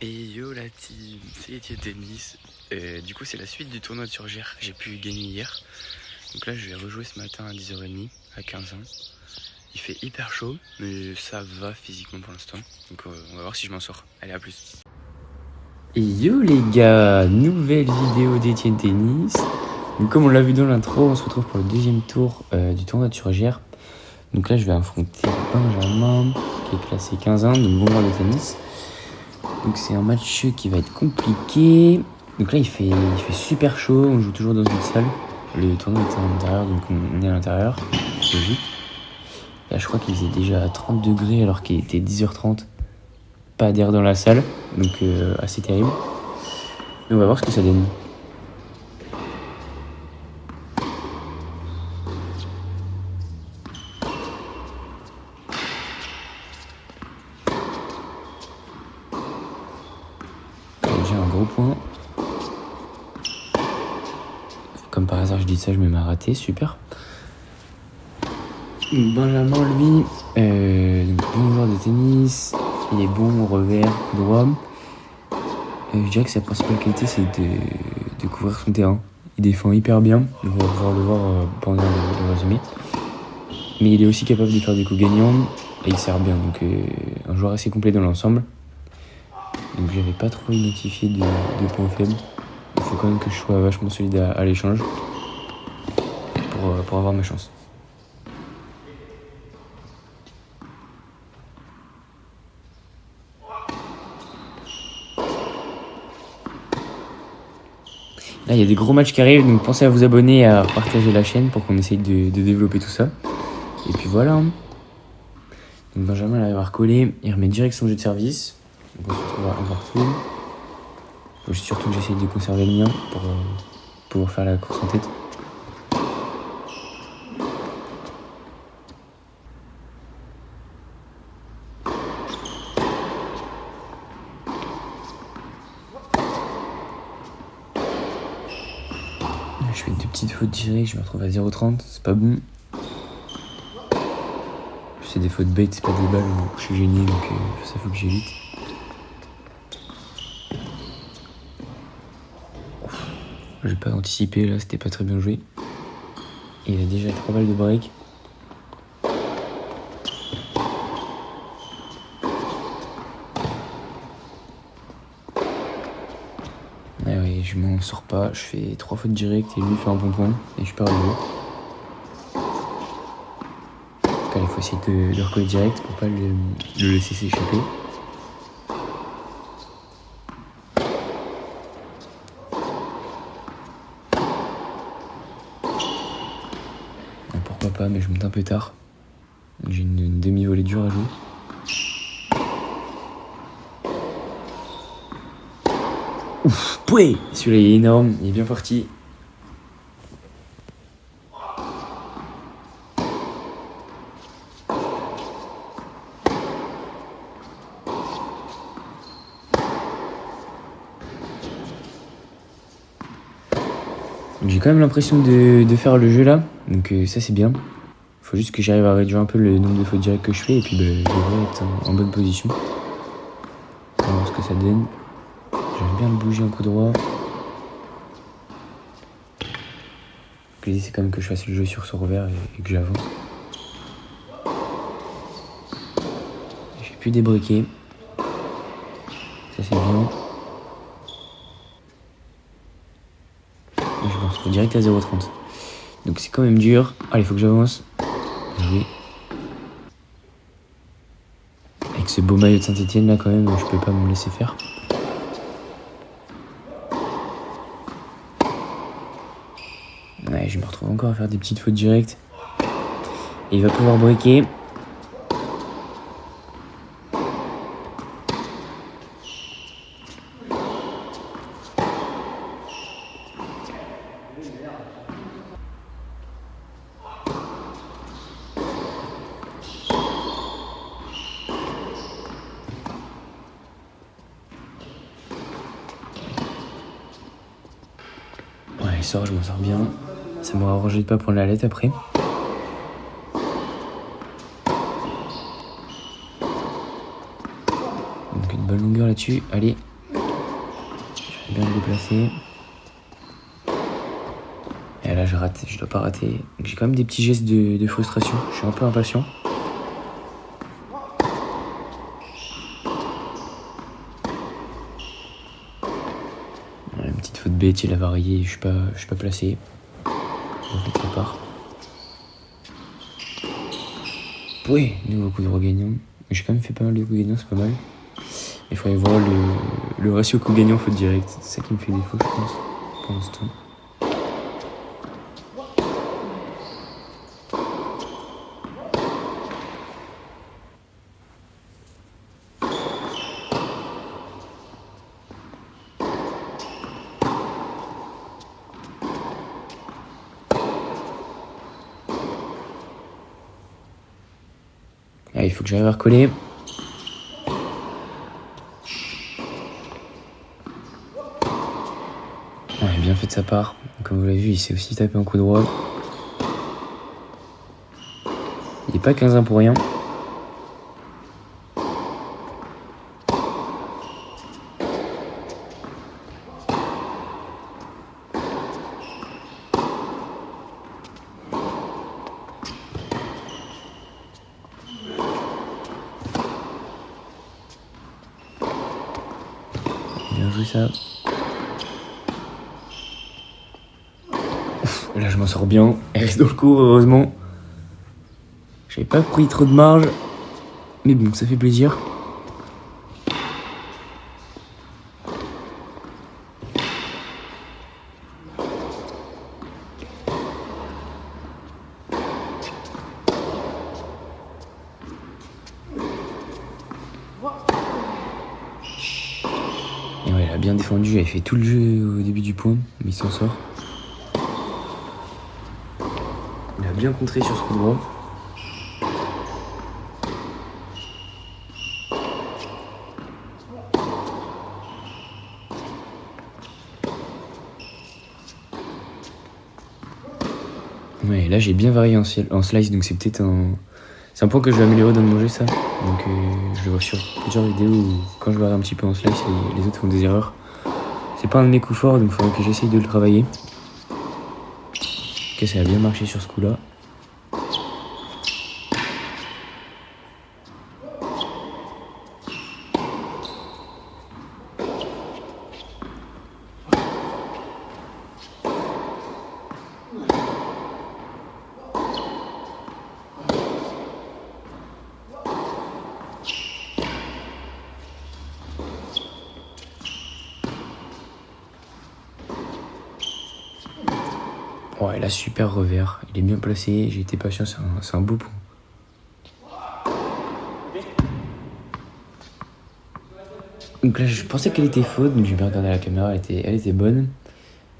Et yo la team, c'est Etienne Tennis. Du coup c'est la suite du tournoi de Surgères. J'ai pu gagner hier. Donc là je vais rejouer ce matin à 10h30 à 15h. Il fait hyper chaud mais ça va physiquement pour l'instant. Donc on va voir si je m'en sors. Allez, à plus. Et yo les gars, nouvelle vidéo d'Etienne Tennis. Donc comme on l'a vu dans l'intro, on se retrouve pour le deuxième tour du tournoi de Surgères. Donc là je vais affronter Benjamin qui est classé 15-1, donc bon joueur de tennis. Donc c'est un match qui va être compliqué. Donc là il fait super chaud, on joue toujours dans une salle. Le tournoi est à l'intérieur, donc on est à l'intérieur, c'est logique. Là je crois qu'il faisait déjà 30 degrés alors qu'il était 10h30. Pas d'air dans la salle, donc assez terrible. Mais on va voir ce que ça donne. J'ai un gros point. Comme par hasard je dis ça, je me mets à rater, super. Benjamin lui, bon joueur de tennis, il est bon au revers, droit. Je dirais que sa principale qualité c'est de couvrir son terrain. Il défend hyper bien, on va pouvoir le voir pendant le résumé. Mais il est aussi capable de faire des coups gagnants et il sert bien, donc un joueur assez complet dans l'ensemble. Donc j'avais pas trop identifié de points faibles. Il faut quand même que je sois vachement solide à l'échange pour avoir ma chance. Là, il y a des gros matchs qui arrivent, donc pensez à vous abonner et à partager la chaîne pour qu'on essaye de développer tout ça. Et puis voilà. Donc Benjamin il arrive à recoller, il remet direct son jeu de service. Donc on se retrouve à un partout. Faut surtout que j'essaye de conserver le mien pour pouvoir faire la course en tête. Je fais deux petites fautes directes, je me retrouve à 0,30, c'est pas bon. C'est des fautes bêtes, c'est pas des balles où je suis gêné, donc ça faut que j'évite. J'ai pas anticipé là, c'était pas très bien joué. Et il a déjà 3 balles de break. Ah oui, je m'en sors pas, je fais 3 fautes directes et lui fait un bon point et je perds le jeu. Donc là, il faut essayer de recoller direct pour pas le laisser s'échapper. Pourquoi pas, mais je monte un peu tard. J'ai une demi-volée dure à jouer. Ouf, pouet! Celui-là il est énorme, il est bien parti. J'ai quand même l'impression de faire le jeu là, donc ça c'est bien. Faut juste que j'arrive à réduire un peu le nombre de fautes directes que je fais et puis je devrais être en bonne position. On va voir ce que ça donne. J'aime bien le bouger en coup droit. L'idée c'est quand même que je fasse le jeu sur ce revers et que j'avance. J'ai pu débriquer. Ça c'est bien. Et je me retrouve direct à 0,30. Donc c'est quand même dur. Allez, faut que j'avance. Oui. Avec ce beau maillot de Saint-Etienne là quand même, je peux pas me laisser faire. Ouais, je me retrouve encore à faire des petites fautes directes. Et il va pouvoir breaker. Ouais, il sort, je m'en sors bien. Ça m'aura arrangé de pas prendre la lettre après. Donc une bonne longueur là-dessus. Allez, bien le déplacer. Et là je rate, je dois pas rater. J'ai quand même des petits gestes de frustration, je suis un peu impatient. Une petite faute bête, il a varié, je suis pas placé. Donc ça part. Oui, nouveau coup de droit gagnant. J'ai quand même fait pas mal de coups gagnants, c'est pas mal. Il faudrait voir le ratio coup gagnant faute direct. C'est ça qui me fait défaut, je pense, pour l'instant. Ah, il faut que j'arrive à recoller. Ouais, bien fait de sa part. Comme vous l'avez vu, il s'est aussi tapé un coup droit. Il n'est pas 15-1 pour rien. Bien joué ça. Là, je m'en sors bien. Elle reste dans le cours, heureusement. J'avais pas pris trop de marge. Mais bon, ça fait plaisir. Et ouais, elle a bien défendu. Elle fait tout le jeu au début du point. Mais il s'en sort. Il a bien contré sur ce coup droit. Ouais, là j'ai bien varié en slice, donc c'est peut-être c'est un point que je vais améliorer dans mon jeu, ça. Donc je le vois sur plusieurs vidéos où quand je varie un petit peu en slice, les autres font des erreurs. C'est pas un de mes coups forts, donc il faudrait que j'essaye de le travailler. Ok, ça a bien marché sur ce coup-là. Ouais, là, super revers. Il est bien placé, j'ai été patient, c'est un beau point. Donc là, je pensais qu'elle était faute, donc j'ai bien regardé la caméra, elle était bonne.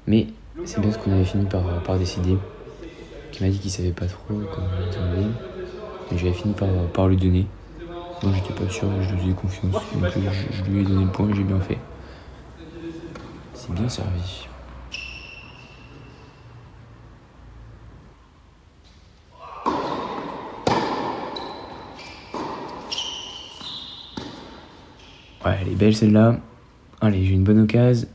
Mais c'est bien ce qu'on avait fini par décider. Qui m'a dit qu'il savait pas trop comment il était. Mais j'avais fini par lui donner. Moi, j'étais pas sûr, je lui faisais confiance. Donc je lui ai donné le point et j'ai bien fait. C'est bien servi. Ouais, elle est belle celle-là. Allez, j'ai une bonne occasion.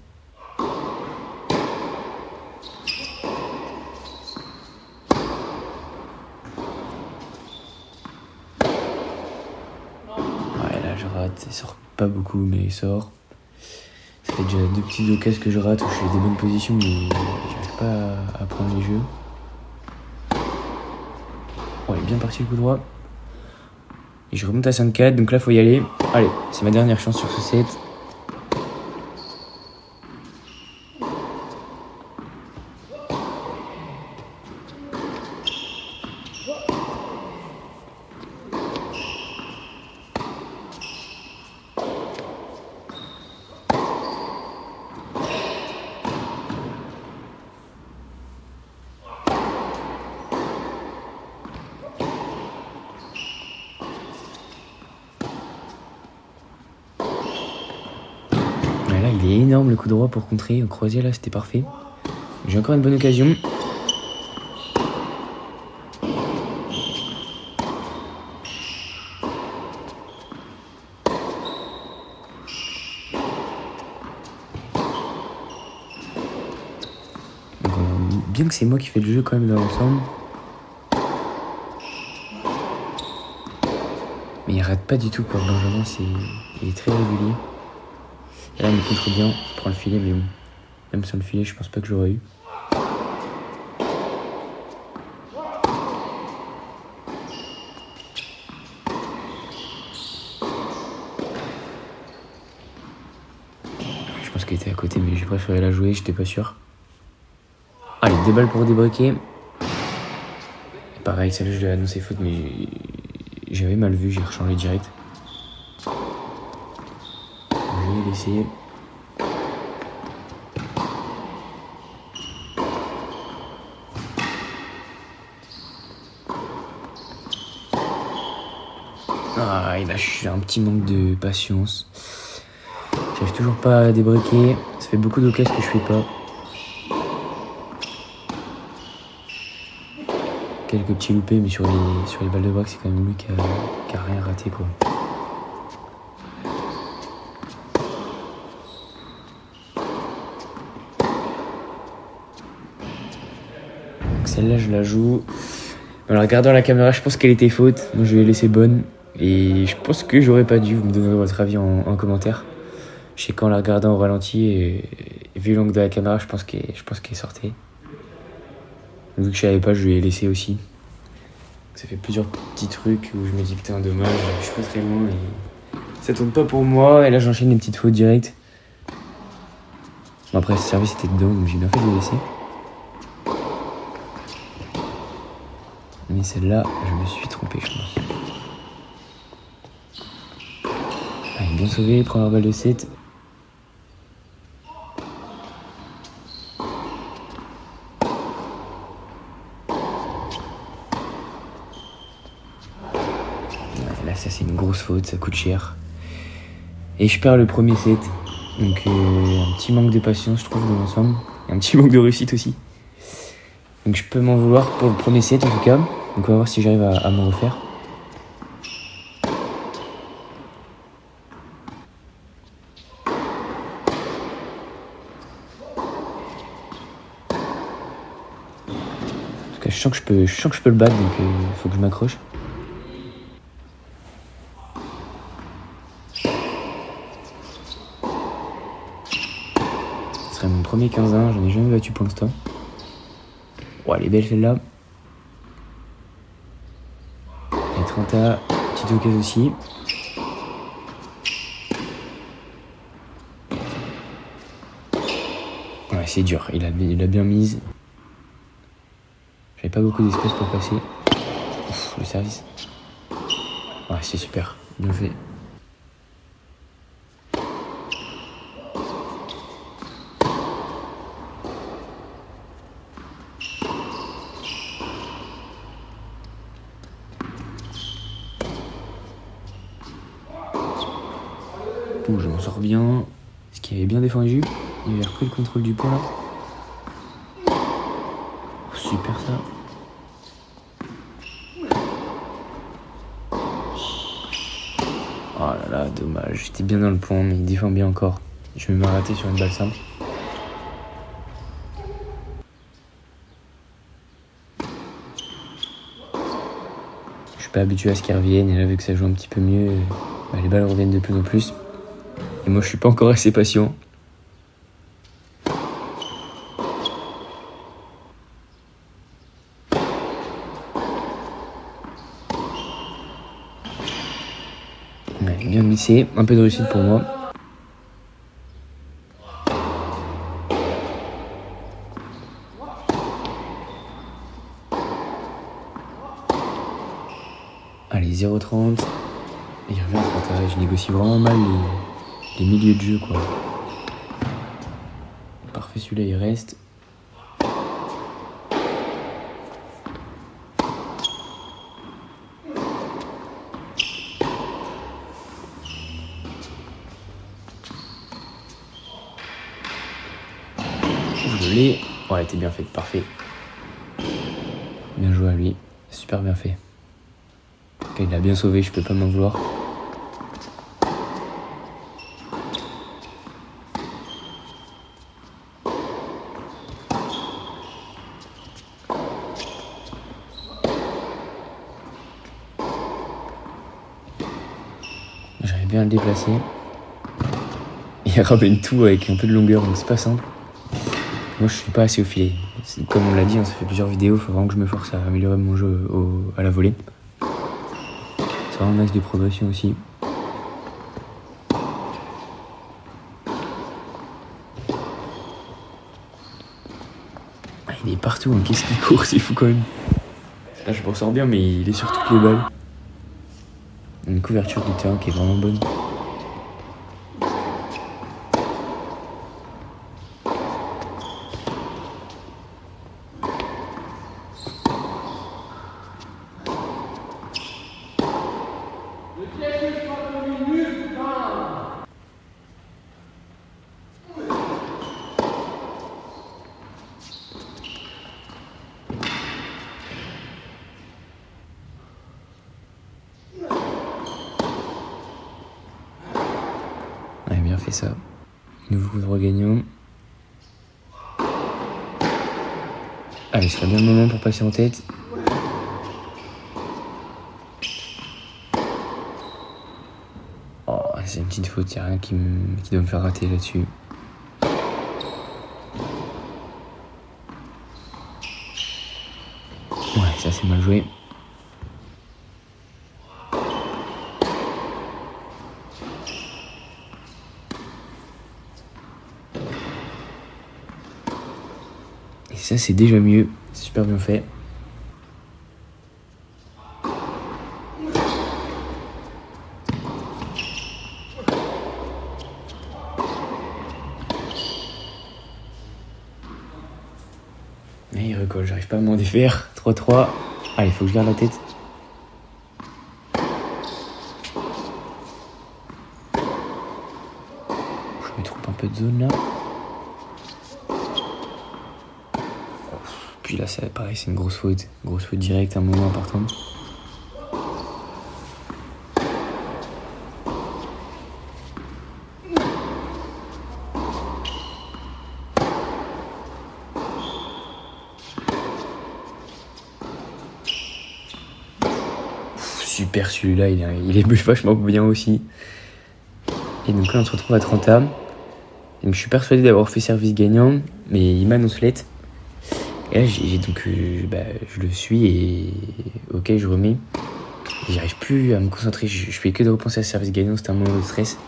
Ouais, là je rate. Il sort pas beaucoup, mais il sort. Ça fait déjà 2 petites occasions que je rate où je fais des bonnes positions, mais j'arrive pas à prendre les jeux. Ouais, bien parti le coup droit. Et je remonte à 5-4, donc là faut y aller. Allez, c'est ma dernière chance sur ce set. Ouais, là il est énorme le coup droit pour contrer. Au croisé là c'était parfait. J'ai encore une bonne occasion. bien que c'est moi qui fais le jeu quand même dans l'ensemble. Mais il rate pas du tout quoi. Benjamin, il est très régulier. Et là, il me contre bien pour le filet, mais bon. Même sans le filet, je pense pas que j'aurais eu. Je pense qu'elle était à côté, mais j'ai préféré la jouer, j'étais pas sûr. Allez, 2 balles pour débriquer. Et pareil, celle-là, je l'ai annoncé faute, mais j'avais mal vu, j'ai rechangé direct. Je vais laisser. Ah, et là, j'ai un petit manque de patience. J'arrive toujours pas à débriquer. Ça fait beaucoup d'occasions que je fais pas. Quelques petits loupés, mais sur les balles de braque, c'est quand même lui qui a rien raté, quoi. Donc celle-là, je la joue. En la regardant à la caméra, je pense qu'elle était faute. Moi, je l'ai laissée bonne. Et je pense que j'aurais pas dû. Vous me donnerez votre avis en commentaire. Je sais qu'en la regardant au ralenti et vu l'angle de la caméra, je pense qu'elle sortait. Vu que je savais pas, je l'ai laissé aussi. Ça fait plusieurs petits trucs où je me dis putain dommage, je suis pas très loin et ça tourne pas pour moi. Et là j'enchaîne les petites fautes directes. Bon après ce service était dedans donc j'ai bien fait de le laisser. Mais celle-là, je me suis trompé je pense. Allez, bien sauvé, première balle de 7. Là ça c'est une grosse faute, ça coûte cher. Et je perds le premier set. Donc un petit manque de patience je trouve dans l'ensemble. Et un petit manque de réussite aussi. Donc je peux m'en vouloir pour le premier set en tout cas. Donc on va voir si j'arrive à m'en refaire. En tout cas je sens que je peux le battre donc il faut que je m'accroche. Ce serait mon premier 15-1, j'en ai jamais battu pour l'instant. Oh, elle est belle celle-là. Et 30A, petite occasion aussi. Ouais, c'est dur, il a bien mise. J'avais pas beaucoup d'espace pour passer. Ouf, le service. Ouais, c'est super, bien fait. Ouh, je m'en sors bien. Ce qui avait bien défendu. Il avait repris le contrôle du point là. Oh, super ça. Oh là là, dommage. J'étais bien dans le point, mais il défend bien encore. Je vais me rater sur une balle simple. Je suis pas habitué à ce qu'ils reviennent, et là, vu que ça joue un petit peu mieux, bah, les balles reviennent de plus en plus. Et moi, je suis pas encore assez patient. Ouais, bien glissé, un peu de réussite pour moi. Allez, 0,30. Il revient à 30. Je négocie vraiment mal les milieux de jeu, quoi. Parfait, celui-là, il reste. Je l'ai. Ouais, elle était bien faite, parfait. Bien joué à lui, super bien fait. Okay, il a bien sauvé, je peux pas m'en vouloir. vient le déplacer. Il ramène tout avec un peu de longueur, donc c'est pas simple. Moi je suis pas assez au filet. Comme on l'a dit, ça fait plusieurs vidéos, il faut vraiment que je me force à améliorer mon jeu à la volée. C'est vraiment un axe de progression aussi. Il est partout, hein. Qu'est-ce qu'il court, c'est fou quand même. Là je m'en sors bien, mais il est sur toutes les balles. Une couverture du terrain qui est vraiment bonne. Ouais, bien fait ça. Nouveau coup de regagnant. Allez, ce serait bien le moment pour passer en tête. Oh, c'est une petite faute, il n'y a rien qui doit me faire rater là-dessus. Ouais, ça c'est mal joué. Et ça c'est déjà mieux, c'est super bien fait. Mais il recolle, j'arrive pas à m'en défaire. 3-3. Allez, faut que je garde la tête. Je me trompe un peu de zone là. Puis là, c'est pareil, c'est une grosse faute. Grosse faute directe à un moment important. Super celui-là, il est vachement bien aussi. Et donc là on se retrouve à 30 âmes. Donc je suis persuadé d'avoir fait service gagnant, mais il m'annonce l'être. Et là je le suis et ok je remets. Et j'arrive plus à me concentrer, je fais que de repenser à service gagnant, c'était un moment de stress.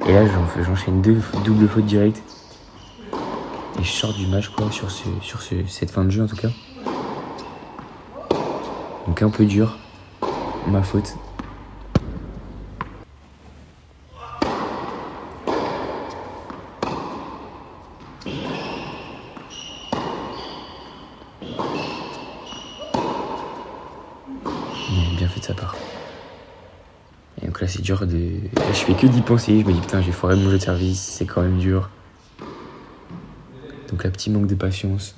Et là j'enchaîne deux doubles fautes directes. Et je sors du match quoi sur cette fin de jeu en tout cas. Donc un peu dur. Ma faute. Bien fait de sa part. Et donc là c'est dur de... Là, je fais que d'y penser, je me dis putain j'ai foiré mon jeu de service, c'est quand même dur. Donc là petit manque de patience.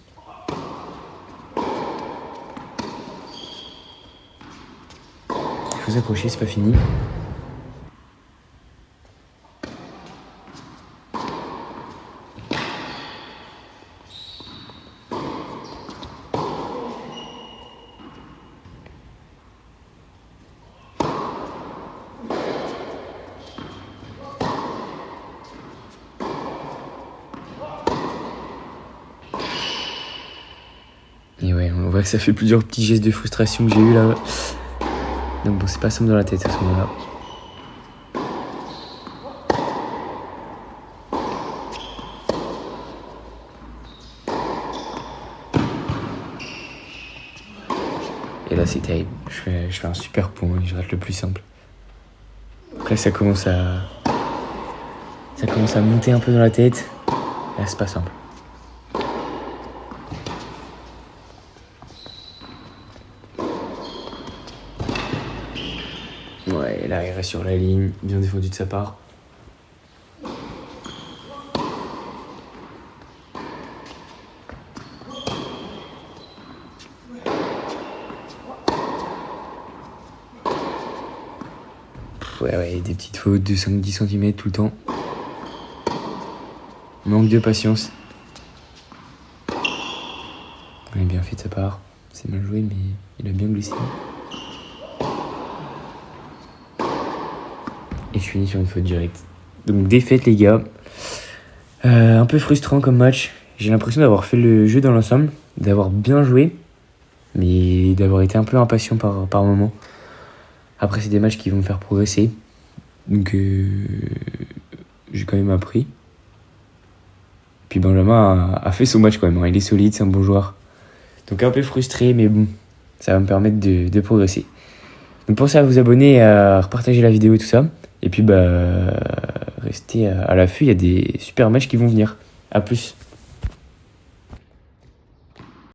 Il faut s'accrocher, c'est pas fini. Et ouais, on voit que ça fait plusieurs petits gestes de frustration que j'ai eu là. Donc bon, c'est pas simple dans la tête à ce moment-là. Et là c'est terrible, je fais un super point et je rate le plus simple. Donc là ça commence à monter un peu dans la tête. Là c'est pas simple. Ouais, là il reste sur la ligne, bien défendu de sa part. Ouais, des petites fautes de 5-10 cm tout le temps. Manque de patience. Il a bien fait de sa part. C'est mal joué, mais il a bien glissé. Et je finis sur une faute directe. Donc défaite les gars. Un peu frustrant comme match. J'ai l'impression d'avoir fait le jeu dans l'ensemble, d'avoir bien joué, mais d'avoir été un peu impatient par moment. Après, c'est des matchs qui vont me faire progresser. Donc, j'ai quand même appris. Puis Benjamin a fait son match quand même. Il est solide, c'est un bon joueur. Donc, un peu frustré, mais bon, ça va me permettre de progresser. Donc, pensez à vous abonner, à repartager la vidéo et tout ça. Et puis, restez à l'affût, il y a des super matchs qui vont venir. A plus.